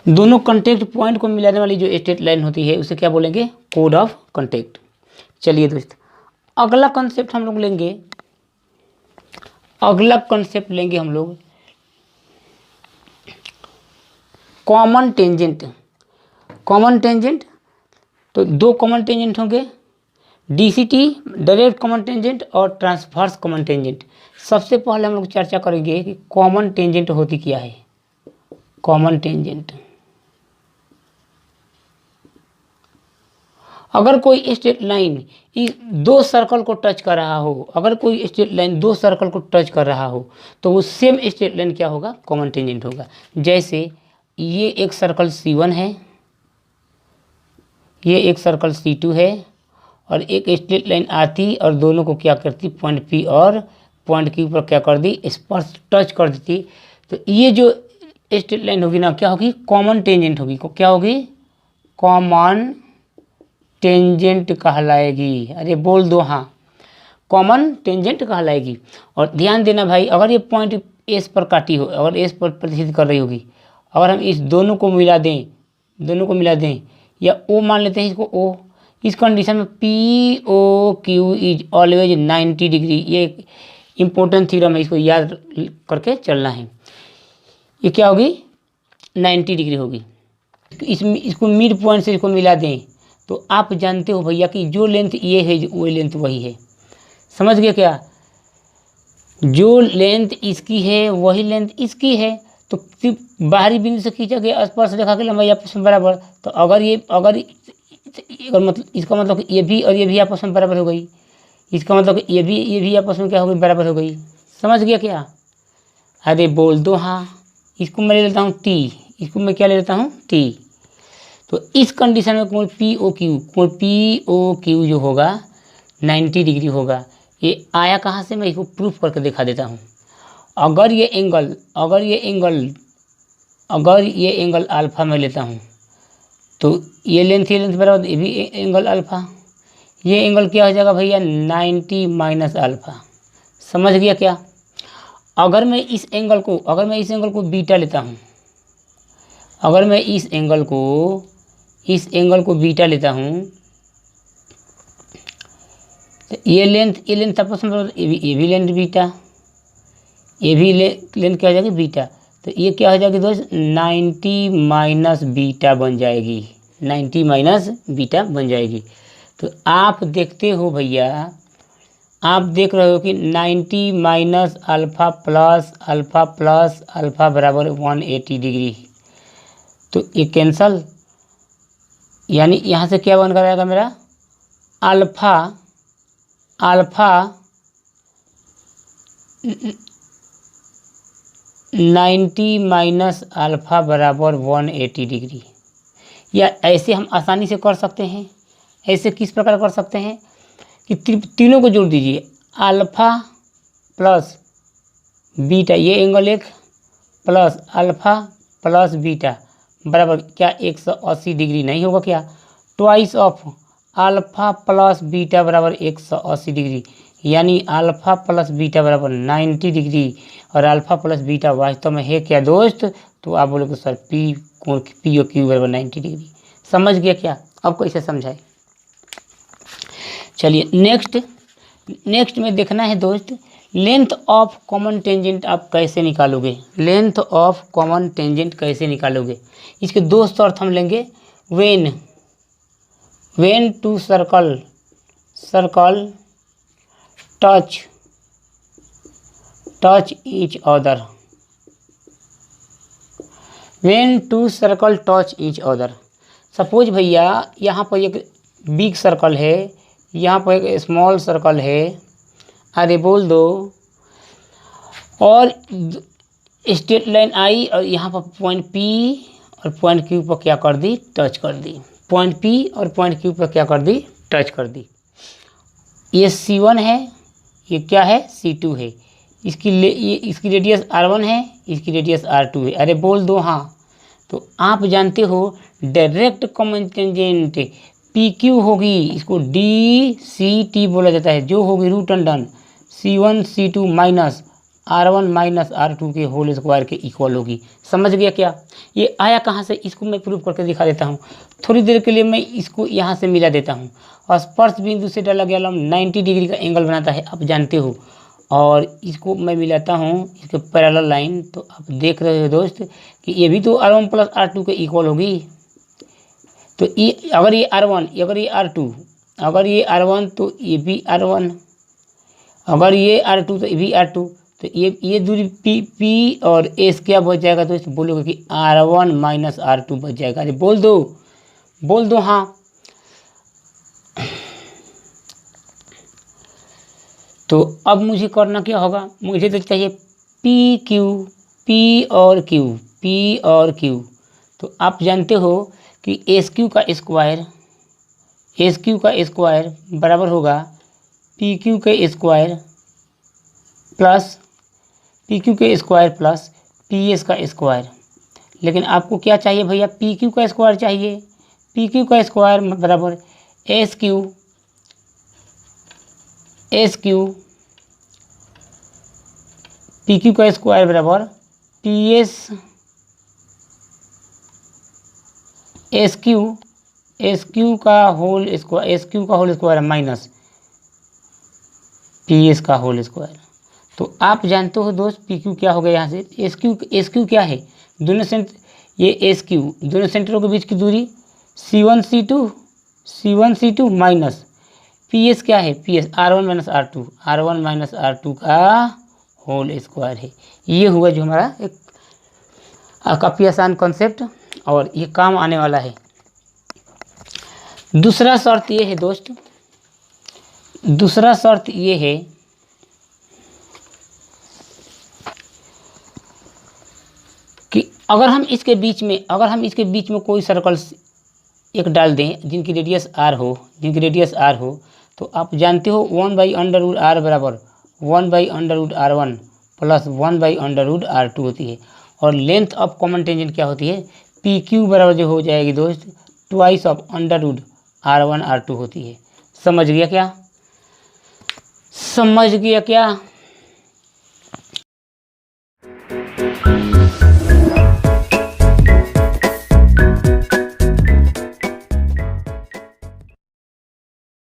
दोनों contact point को मिलाने वाली जो स्ट्रेट लाइन होती है उसे क्या बोलेंगे? Code of contact. चलिए दोस्त, अगला कॉन्सेप्ट हम लोग लेंगे, हम लोग कॉमन टेंजेंट। कॉमन टेंजेंट, तो दो कॉमन टेंजेंट होंगे, डीसीटी डायरेक्ट कॉमन टेंजेंट और ट्रांसवर्स कॉमन टेंजेंट। सबसे पहले हम लोग चर्चा करेंगे कि कॉमन टेंजेंट होती क्या है। कॉमन टेंजेंट, अगर कोई स्ट्रेट लाइन दो सर्कल को टच कर रहा हो, अगर कोई स्ट्रेट लाइन दो सर्कल को टच कर रहा हो तो वो सेम स्ट्रेट लाइन क्या होगा? कॉमन टेंजेंट होगा। जैसे ये एक सर्कल C1 है, ये एक सर्कल C2 है, और एक स्ट्रेट लाइन आती और दोनों को क्या करती? पॉइंट P और पॉइंट Q पर क्या कर दी? स्पर्श, टच कर देती। तो ये जो स्ट्रेट लाइन होगी ना, क्या होगी? कॉमन टेंजेंट होगी। क्या होगी? कॉमन टेंजेंट कहलाएगी। अरे बोल दो हाँ, कॉमन टेंजेंट कहलाएगी। और ध्यान देना भाई, अगर ये पॉइंट एस पर काटी हो, अगर एस पर प्रतिष्ठित कर रही होगी, अगर हम इस दोनों को मिला दें, या ओ मान लेते हैं इसको ओ, इस कंडीशन में POQ इज ऑलवेज 90 डिग्री। ये इंपॉर्टेंट थ्योरम है, इसको याद करके चलना है। ये क्या होगी? 90 डिग्री होगी। इसको मिड पॉइंट से इसको मिला दें तो आप जानते हो भैया कि जो लेंथ ये है वो लेंथ वही है। समझ गए क्या? जो लेंथ इसकी है वही लेंथ इसकी है। तो सिर्फ बाहरी बिंदु से खींचा गया स्पर्श रेखा की लंबाई आपस में बराबर। तो अगर मतलब इसका मतलब ये भी और ये भी आपस में बराबर हो गई, इसका मतलब ये भी आपस में क्या हो गई? बराबर हो गई। समझ गया क्या? अरे बोल दो हाँ। इसको मैं ले लेता हूँ T, इसको मैं क्या ले लेता हूँ? T। तो इस कंडीशन में कोण POQ जो होगा 90 डिग्री होगा। ये आया कहाँ से? मैं इसको प्रूफ करके दिखा देता हूँ। अगर ये एंगल अल्फा में लेता हूँ तो ये लेंथ बराबर, ये भी एंगल अल्फा, ये एंगल क्या हो जाएगा भैया? 90 माइनस अल्फा। समझ गया क्या? अगर मैं इस एंगल को बीटा लेता हूँ, अगर मैं इस एंगल को बीटा लेता हूँ तो ये लेंथ आपस में, ये भी लेंथ बीटा, ये भी लेंथ क्या हो जाएगी? बीटा। तो ये क्या हो जाएगी दोस्त? 90 माइनस बीटा बन जाएगी, 90 माइनस बीटा बन जाएगी। तो आप देखते हो भैया, आप देख रहे हो कि 90 माइनस अल्फ़ा प्लस अल्फ़ा बराबर 180 डिग्री। तो ये कैंसल, यानी यहाँ से क्या बन कर आएगा मेरा? अल्फ़ा 90 माइनस अल्फ़ा बराबर 180 डिग्री। या ऐसे हम आसानी से कर सकते हैं। ऐसे किस प्रकार कर सकते हैं कि तीनों को जोड़ दीजिए, अल्फ़ा प्लस बीटा, ये एंगल एक, प्लस अल्फ़ा प्लस बीटा बराबर क्या? 180 डिग्री नहीं होगा क्या? Twice of alpha plus beta बराबर 180 डिग्री, यानी अल्फ़ा प्लस बीटा बराबर 90 डिग्री। और अल्फ़ा प्लस बीटा वास्तव में है क्या दोस्त? तो आप बोलोगे सर POQ बराबर 90 डिग्री। समझ गया क्या? अब कैसे समझाए? चलिए नेक्स्ट में देखना है दोस्त, लेंथ ऑफ कॉमन टेंजेंट आप कैसे निकालोगे? लेंथ ऑफ कॉमन टेंजेंट कैसे निकालोगे? इसके दो शर्त हम लेंगे। When two circle touch each other, when two circle touch each other. Suppose भैया यहाँ पर एक बिग सर्कल है, यहाँ पर एक स्मॉल सर्कल है, अरे बोल दो, और स्ट्रेट लाइन आई और यहाँ पर पॉइंट P और पॉइंट Q पर क्या कर दी? टच कर दी। पॉइंट P और पॉइंट Q पर क्या कर दी? टच कर दी। ये C1 है, ये क्या है? C2 है। इसकी रेडियस R1 है, इसकी रेडियस R2 है। अरे बोल दो हाँ। तो आप जानते हो डायरेक्ट कॉमन टेंजेंट PQ होगी, इसको DCT बोला जाता है, जो होगी root under C1 C2 minus R1 minus R2 के होल स्क्वायर के इक्वल होगी। समझ गया क्या? ये आया कहाँ से, इसको मैं प्रूफ करके दिखा देता हूँ। थोड़ी देर के लिए मैं इसको यहाँ से मिला देता हूँ। और स्पर्श बिंदु से डाला गया लंब 90 डिग्री का एंगल बनाता है, आप जानते हो। और इसको मैं मिलाता हूँ इसके पैरेलल लाइन, तो आप देख रहे हो दोस्त कि ये भी तो R1 प्लस R2 के इक्वल होगी। तो ये अगर ये R1, अगर ये R2, अगर ये R1 तो ये भी R1, अगर ये R2 तो ये भी R2। तो ये दूरी P और S क्या बच जाएगा दोस्त? बोलोगे कि R1 माइनस R2 बच जाएगा। अरे बोल दो हाँ। तो अब मुझे करना क्या होगा? मुझे तो चाहिए P और Q। तो आप जानते हो कि SQ का स्क्वायर बराबर होगा PQ के स्क्वायर प्लस PS का स्क्वायर। लेकिन आपको क्या चाहिए भैया? PQ का स्क्वायर चाहिए। PQ का स्क्वायर बराबर SQ PQ का स्क्वायर बराबर SQ का होल स्क्वायर माइनस PS का होल स्क्वायर। तो आप जानते हो दोस्त PQ क्या हो गया यहाँ से? SQ क्या है? दोनों सेंटरों के बीच की दूरी C1C2 माइनस PS क्या है? PS R1 माइनस R2 का होल स्क्वायर है। ये हुआ जो हमारा एक काफ़ी आसान कॉन्सेप्ट, और ये काम आने वाला है। दूसरा शर्त ये है दोस्त, कि अगर हम इसके बीच में कोई सर्कल एक डाल दें जिनकी रेडियस R हो, तो आप जानते हो 1/√R बराबर 1/√R1 प्लस 1/√R2 होती है। और लेंथ ऑफ कॉमन टेंजेंट क्या होती है? PQ बराबर जो हो जाएगी दोस्त ट्वाइस ऑफ √R1 R2 होती है। समझ गया क्या?